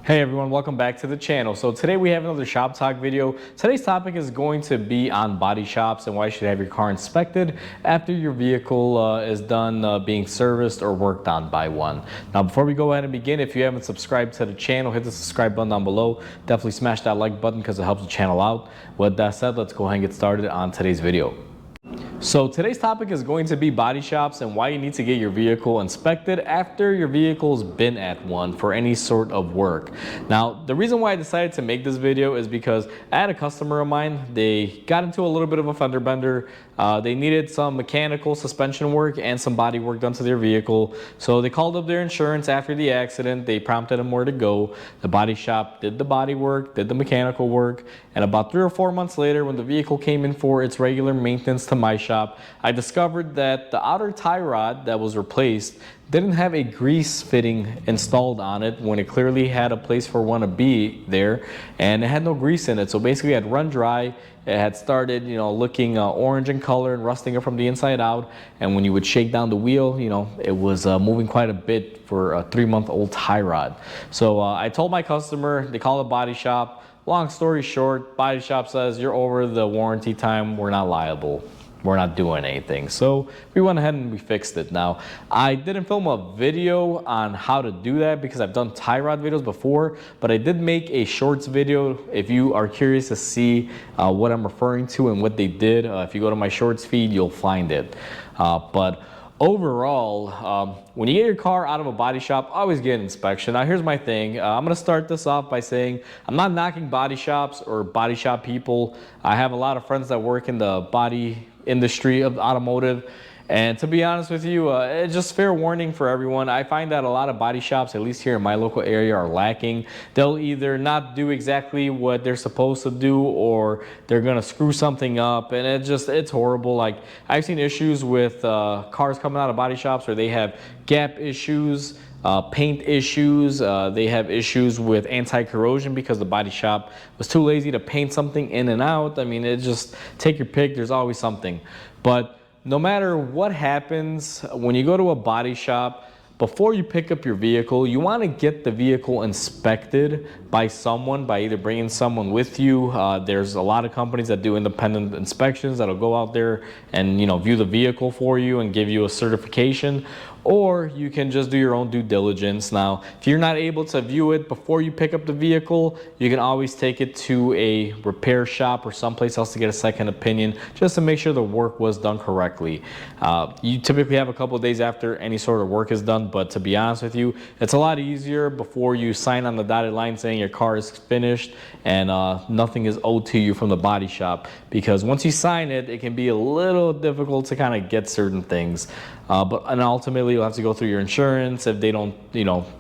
Hey everyone, welcome back to the channel. So today we have another shop talk video. Today's topic is going to be on body shops and why you should have your car inspected after your vehicle is done being serviced or worked on by one. Now before we go ahead and begin, if you haven't subscribed to the channel, hit the subscribe button down below. Definitely smash that like button because it helps the channel out. With that said, let's go ahead and get started on today's video. So today's topic is going to be body shops and why you need to get your vehicle inspected after your vehicle's been at one for any sort of work. Now, the reason why I decided to make this video is because I had a customer of mine. They got into a little bit of a fender bender. They needed some mechanical suspension work and some body work done to their vehicle. So they called up their insurance after the accident. They prompted them where to go. The body shop did the body work, did the mechanical work, and about 3 or 4 months later, when the vehicle came in for its regular maintenance to my shop, I discovered that the outer tie rod that was replaced didn't have a grease fitting installed on it when it clearly had a place for one to be there, and it had no grease in it. So basically it had run dry. It had started, looking orange in color and rusting it from the inside out. And when you would shake down the wheel, it was moving quite a bit for a 3-month-old tie rod. So I told my customer, they call it body shop. Long story short, body shop says you're over the warranty time. We're not liable. We're not doing anything. So we went ahead and we fixed it. Now, I didn't film a video on how to do that because I've done tie rod videos before, but I did make a shorts video. If you are curious to see what I'm referring to and what they did, if you go to my shorts feed, you'll find it. But overall, when you get your car out of a body shop, always get an inspection. Now here's my thing. I'm gonna start this off by saying I'm not knocking body shops or body shop people. I have a lot of friends that work in the body industry of automotive, and to be honest with you, it's just fair warning for everyone. I find that a lot of body shops, at least here in my local area, are lacking. They'll either not do exactly what they're supposed to do, or they're gonna screw something up, and it's horrible. Like, I've seen issues with cars coming out of body shops where they have gap issues, paint issues. They have issues with anti-corrosion because the body shop was too lazy to paint something in and out. I mean, it just, take your pick, there's always something. But no matter what happens, when you go to a body shop, before you pick up your vehicle, you want to get the vehicle inspected by someone, by either bringing someone with you. There's a lot of companies that do independent inspections that'll go out there and view the vehicle for you and give you a certification, or you can just do your own due diligence. Now, if you're not able to view it before you pick up the vehicle, you can always take it to a repair shop or someplace else to get a second opinion, just to make sure the work was done correctly. You typically have a couple of days after any sort of work is done, but to be honest with you, it's a lot easier before you sign on the dotted line saying your car is finished and nothing is owed to you from the body shop, because once you sign it, it can be a little difficult to kind of get certain things. And ultimately, you'll have to go through your insurance if they don't,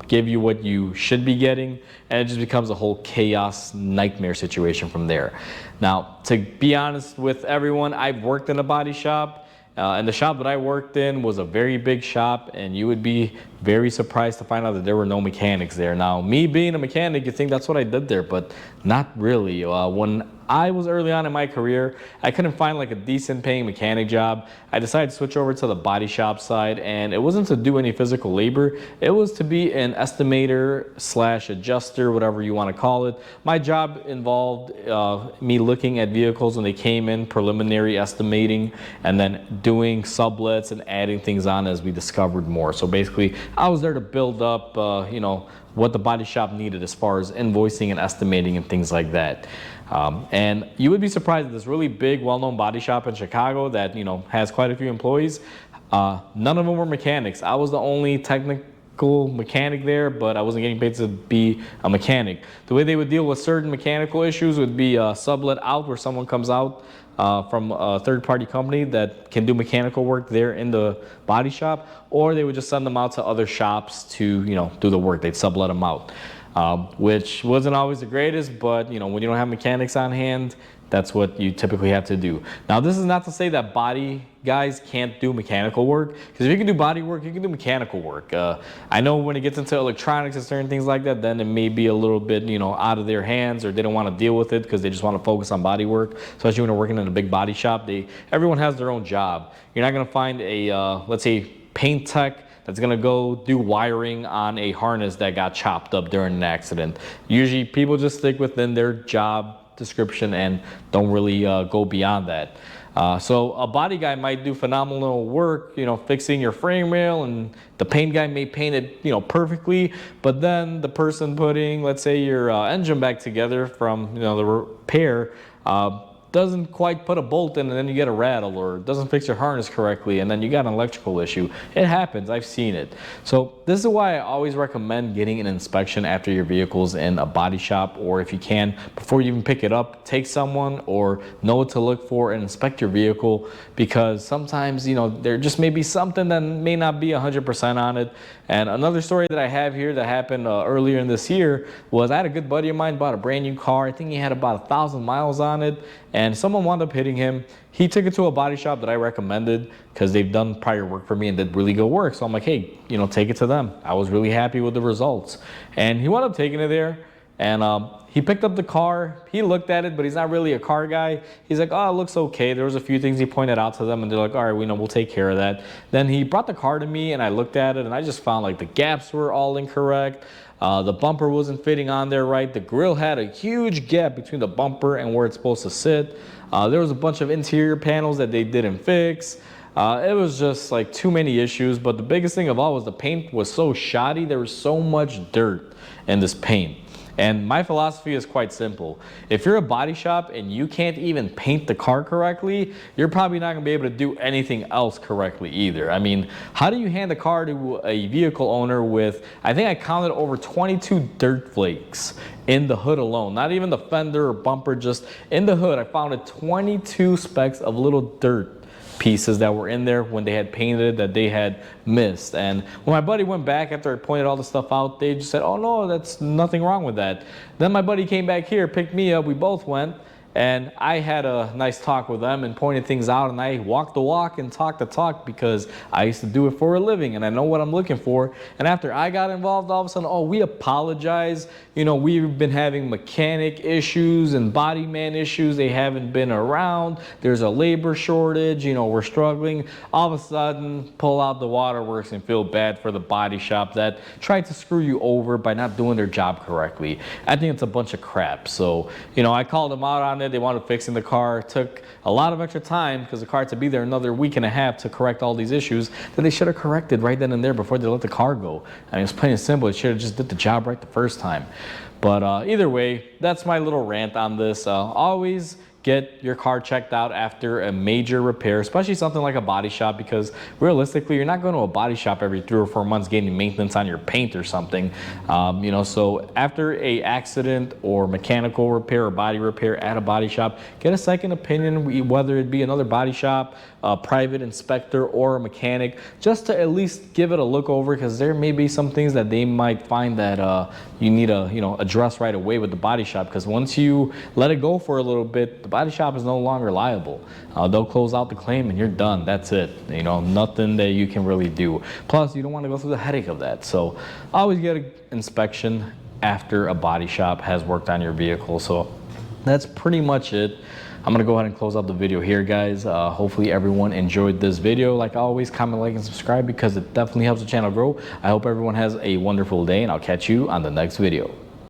give you what you should be getting, and it just becomes a whole chaos nightmare situation from there. Now, to be honest with everyone, I've worked in a body shop, and the shop that I worked in was a very big shop, and you would be very surprised to find out that there were no mechanics there. Now, me being a mechanic, you think that's what I did there, but not really. When I was early on in my career, I couldn't find like a decent paying mechanic job. I decided to switch over to the body shop side, and it wasn't to do any physical labor. It was to be an estimator / adjuster, whatever you want to call it. My job involved me looking at vehicles when they came in, preliminary estimating, and then doing sublets and adding things on as we discovered more. So basically, I was there to build up, what the body shop needed as far as invoicing and estimating and things like that. And you would be surprised at this really big, well-known body shop in Chicago that, has quite a few employees. None of them were mechanics. I was the only technical mechanic there, but I wasn't getting paid to be a mechanic. The way they would deal with certain mechanical issues would be sublet out, where someone comes out from a third-party company that can do mechanical work there in the body shop, or they would just send them out to other shops to, do the work. They'd sublet them out. Which wasn't always the greatest, but when you don't have mechanics on hand, that's what you typically have to do. Now, this is not to say that body guys can't do mechanical work, because if you can do body work, you can do mechanical work. I know when it gets into electronics and certain things like that, then it may be a little bit, out of their hands, or they don't want to deal with it because they just want to focus on body work. Especially when they're working in a big body shop, everyone has their own job. You're not going to find a, let's say, paint tech that's gonna go do wiring on a harness that got chopped up during an accident. Usually people just stick within their job description and don't really go beyond that. So a body guy might do phenomenal work, you know, fixing your frame rail, and the paint guy may paint it, you know, perfectly, but then the person putting, let's say, your engine back together from, you know, the repair, doesn't quite put a bolt in, and then you get a rattle, or doesn't fix your harness correctly, and then you got an electrical issue. It happens, I've seen it. So this is why I always recommend getting an inspection after your vehicle's in a body shop, or if you can, before you even pick it up, take someone or know what to look for and inspect your vehicle, because sometimes, you know, there just may be something that may not be 100% on it. And another story that I have here that happened earlier in this year was I had a good buddy of mine bought a brand new car. I think he had about 1,000 miles on it, and someone wound up hitting him. He took it to a body shop that I recommended because they've done prior work for me and did really good work. So I'm like, hey, you know, take it to them. I was really happy with the results. And he wound up taking it there, and he picked up the car. He looked at it, but he's not really a car guy. He's like, oh, it looks okay. There was a few things he pointed out to them, and they're like, all right, we know, we'll take care of that. Then he brought the car to me, and I looked at it, and I just found like the gaps were all incorrect. The bumper wasn't fitting on there right. The grill had a huge gap between the bumper and where it's supposed to sit. There was a bunch of interior panels that they didn't fix. It was just like too many issues, but the biggest thing of all was the paint was so shoddy. There was so much dirt in this paint. And my philosophy is quite simple. If you're a body shop and you can't even paint the car correctly, you're probably not gonna be able to do anything else correctly either. I mean, how do you hand the car to a vehicle owner with, I think I counted over 22 dirt flakes in the hood alone, not even the fender or bumper, just in the hood. I found 22 specks of little dirt pieces that were in there when they had painted that they had missed. And when my buddy went back after I pointed all the stuff out, they just said, oh no, that's nothing wrong with that. Then my buddy came back here, picked me up, we both went, and I had a nice talk with them and pointed things out, and I walked the walk and talked the talk because I used to do it for a living and I know what I'm looking for. And after I got involved, all of a sudden, oh, we apologize. You know, we've been having mechanic issues and body man issues. They haven't been around. There's a labor shortage. You know, we're struggling. All of a sudden, pull out the waterworks and feel bad for the body shop that tried to screw you over by not doing their job correctly. I think it's a bunch of crap. So, you know, I called them out on it. They wanted fixing the car. It took a lot of extra time because the car had to be there another week and a half to correct all these issues that they should have corrected right then and there before they let the car go. I mean, it's plain and simple. They should have just did the job right the first time. But either way, that's my little rant on this. Always get your car checked out after a major repair, especially something like a body shop, because realistically, you're not going to a body shop every 3 or 4 months getting maintenance on your paint or something. You know, so after a accident or mechanical repair or body repair at a body shop, get a second opinion, whether it be another body shop, a private inspector, or a mechanic, just to at least give it a look over, because there may be some things that they might find that you need to, you know, address right away with the body shop, because once you let it go for a little bit, the body shop is no longer liable. They'll close out the claim and you're done. That's it. You know, nothing that you can really do. Plus, you don't want to go through the headache of that. So always get an inspection after a body shop has worked on your vehicle. So that's pretty much it. I'm going to go ahead and close out the video here, guys. Hopefully everyone enjoyed this video. Like always, comment, like, and subscribe because it definitely helps the channel grow. I hope everyone has a wonderful day, and I'll catch you on the next video.